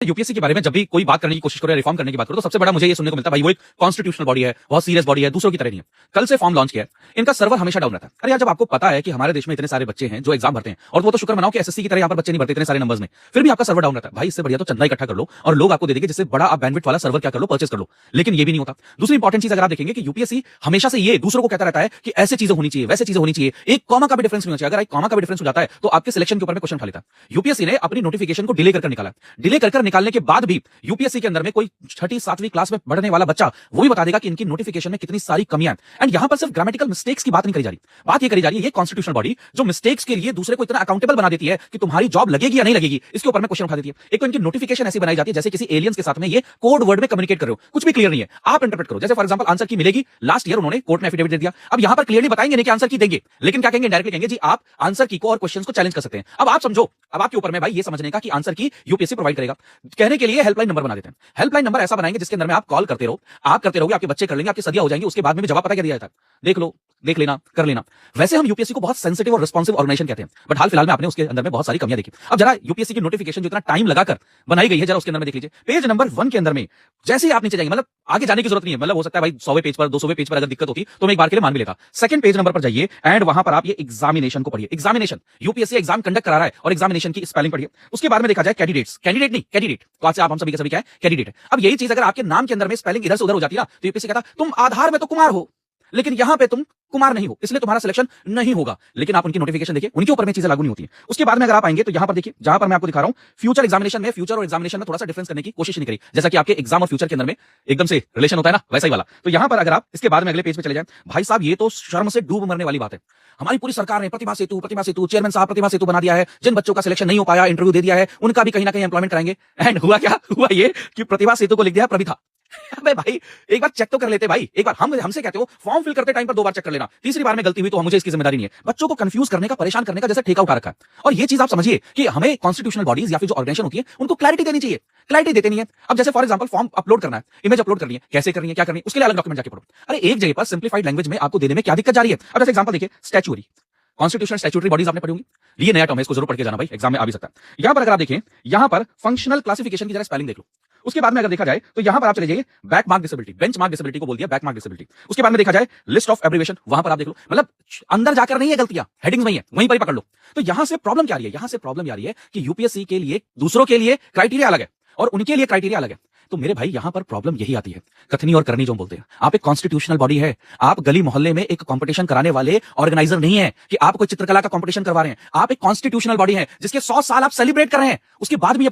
UPSC के बारे में जब भी कोई बात करने की कोशिश करो या रिफॉर्म करने की बात करो तो सबसे बड़ा मुझे ये सुनने को मिलता है भाई वो एक कॉन्स्टिट्यूशनल बॉडी है, बहुत सीरियस बॉडी है, दूसरों की तरह नहीं है। कल से फॉर्म लॉन्च किया है, इनका सर्वर हमेशा डाउन रहता है। अरे यार, जब आपको पता है कि हमारे देश में इतने सारे बच्चे हैं जो एग्जाम भरते हैं, और वो तो शुक्र मनाओ कि एसएससी की तरह यहाँ पर बच्चे नहीं भरते इतने सारे नंबर्स में, फिर भी आपका सर्वर डाउन रहता है। भाई इससे बढ़िया तो चंदा इकट्ठा कर लो और लोग आपको दे देंगे, जिससे बड़ा आप बैंडविड्थ वाला सर्वर क्या कर लो, परचेज कर लो। लेकिन ये भी नहीं होता। दूसरी इंपॉर्टेंट चीज अगर आप देखेंगे कि यूपीएससी हमेशा से ये दूसरों को कहता रहता है कि ऐसे चीजें होनी चाहिए, वैसे चीजें होनी चाहिए, एक कॉमा का भी डिफरेंस नहीं होना चाहिए। अगर एक कॉमा का भी डिफरेंस हो जाता है तो आपके सिलेक्शन के ऊपर में क्वेश्चन उठा लेता है। यूपीएससी ने अपनी नोटिफिकेशन को डिले कर निकाला। डिले कर निकालने के बाद भी यूपीएससी के अंदर में कोई छठी सातवीं क्लास में पढ़ने वाला बच्चा वो भी बता देगा कि इनकी नोटिफिकेशन में कितनी सारी कमियां हैं। एंड यहां पर सिर्फ ग्रामेटिकल मिस्टेक्स की बात नहीं करी जा रही, बात ये करी जा रही है ये कॉन्स्टिट्यूशनल बॉडी जो मिस्टेक्स के लिए दूसरे को इतना अकाउंटेबल बना देती है कि तुम्हारी जॉब लगेगी या नहीं लगेगी इसके ऊपर में क्वेश्चन उठा देती है। एक तो इनकी नोटिफिकेशन ऐसी बनाई जाती है जैसे किसी एलियंस के साथ में ये कोड वर्ड में कम्युनिकेट कर रहे हो, कुछ भी क्लियर नहीं है, आप इंटरप्रेट करो। जैसे फॉर एग्जांपल आंसर की मिलेगी, लास्ट ईयर उन्होंने कोर्ट में एफिडेविट दे दिया, अब यहां पर क्लियरली बताएंगे नहीं कि आंसर की देंगे, लेकिन क्या कहेंगे, डायरेक्टली कहेंगे जी आप आंसर की को और क्वेश्चन को चैलेंज कर सकते हैं। अब आप समझो, अब आपके ऊपर में भाई ये समझने का कि आंसर की यूपीएससी प्रोवाइड करेगा। कहने के लिए हेल्पलाइन नंबर बना देते हैं। हेल्पलाइन नंबर ऐसा बनाएंगे जिसके अंदर में आप कॉल करते रहो, आप करते रहोगे, आपके बच्चे कर लेंगे, आपकी सदियां हो जाएंगी, उसके बाद में भी जवाब पता क्या दिया जाता है, देख लो, देख लेना, कर लेना। वैसे हम यूपीएससी को बहुत सेंसिटिव और रिस्पॉन्सिव ऑर्गेनाइजेशन कहते हैं, बट हाल फिलहाल में आपने उसके अंदर में बहुत सारी कमियां देखी। अब जरा यूपीएससी की नोटिफिकेशन जो इतना टाइम लगाकर बनाई गई है, जरा उसके अंदर में देख लीजिए। पेज नंबर 1 के अंदर में जैसे ही आप नीचे जाएंगे, मतलब आगे जाने की जरूरत नहीं है, मतलब हो सकता है भाई 100वें पेज पर 200वें पेज पर अगर दिक्कत होती तो मैं एक बार के लिए मान भी लेता। सेकंड पेज नंबर पर जाइए एंड वहां पर आप ये एग्जामिनेशन को पढ़िए। एग्जामिनेशन, यूपीएससी एग्जाम कंडक्ट करा रहा है और एग्जामिनेशन की स्पेलिंग पढ़िए। उसके बाद में देखा जाए कैंडिडेट्स, कैंडिडेट नहीं कैंडिडेट, तो आज से आप हम सभी का सभी क्या है, कैंडिडेट है। अब यही चीज अगर आपके नाम के अंदर में स्पेलिंग इधर से उधर हो जाती है ना, तो यूपीएससी कहता तुम आधार में तो कुमार हो लेकिन यहां पे तुम कुमार नहीं हो, इसलिए तुम्हारा सिलेक्शन नहीं होगा। लेकिन आप उनकी नोटिफिकेशन देखिए, उनके ऊपर में चीजें लागू नहीं होती हैं। उसके बाद में अगर आप आएंगे तो यहां पर देखिए, जहां पर मैं आपको दिखा रहा हूं, फ्यूचर एग्जामिनेशन में, फ्यूचर और एग्जामिनेशन में थोड़ा सा डिफरेंस करने की कोशिश नहीं करी, जैसा कि आपके एग्जाम और फ्यूचर के अंदर में एकदम से रिलेशन होता है ना, वैसा ही वाला। तो यहां पर अगर आप इसके बाद में अगले पेज पे चले जाएं, भाई साहब ये तो शर्म से डूब मरने वाली बात है। हमारी पूरी सरकार ने प्रतिभा सेतु चेयरमैन साहब प्रतिभा सेतु बना दिया है, जिन बच्चों का सिलेक्शन नहीं हो पाया इंटरव्यू दे दिया है उनका भी कहीं ना कहीं एम्प्लॉयमेंट कराएंगे। एंड हुआ क्या, हुआ ये कि प्रतिभा सेतु को लिख दिया प्रभिथा। अबे भाई एक बार चेक तो कर लेते भाई, एक बार हमसे कहते हो फॉर्म फिल करते टाइम पर 2 बार चेक कर लेना, तीसरी बार में गलती हुई तो मुझे इसकी जिम्मेदारी नहीं है। बच्चों को कंफ्यूज करने का, परेशान करने का जैसे ठेका उठा रखा है। और ये चीज आप समझिए कि हमें कॉन्स्टिट्यूशनल बॉडीज या फिर जो ऑर्गेनाइजेशन होती है उनको क्लैरिटी देनी चाहिए, क्लैरिटी देते नहीं है। अब जैसे फॉर एग्जांपल फॉर्म अपलोड करना है, इमेज अपलोड करनी है, कैसे करनी है, क्या करनी है, उसके लिए अलग डॉक्यूमेंट जाके पढ़ो। अरे एक जगह पर सिंप्लीफाइड लैंग्वेज में आपको देने में क्या दिक्कत जा रही है। अब जैसे एग्जांपल देखिए, स्टैच्यूरी, कॉन्स्टिट्यूशनल स्टैट्यूटरी बॉडीज आपने पढ़ी होंगी, ये नया टर्म है, इसको जरूर पढ़ के जाना भाई, एग्जाम में आ भी सकता है। यहां पर अगर आप देखें, यहां पर फंक्शनल क्लासिफिकेशन की जरा स्पेलिंग देख लो। उसके बाद में अगर देखा जाए तो यहां पर आप चले जाइए, back mark disability, bench mark disability को बोल दिया बैक मार्क डिसेबिलिटी। उसके बाद में देखा जाए लिस्ट ऑफ एब्रिविएशन, वहां पर आप देख लो, मतलब अंदर जाकर नहीं है गलतियां, हेडिंग्स में ही है, वहीं पर ही पकड़ लो। तो यहां से प्रॉब्लम क्या आ रही है, यहां से प्रॉब्लम आ रही है कि यूपीएससी के लिए दूसरों के लिए क्राइटेरिया अलग है और उनके लिए क्राइटेरिया अलग है। तो मेरे भाई यहां पर प्रॉब्लम यही आती है, कथनी और करनी जो बोलते हैं। आप एक कॉन्स्टिट्यूशनल बॉडी है, आप गली मोहल्ले में एक कंपटीशन कराने वाले ऑर्गेनाइजर नहीं है कि आप कोई चित्रकला का कंपटीशन करवा रहे हैं। आप एक कॉन्स्टिट्यूशनल बॉडी है जिसके 100 साल आप सेलिब्रेट कर रहे हैं, उसके बाद भी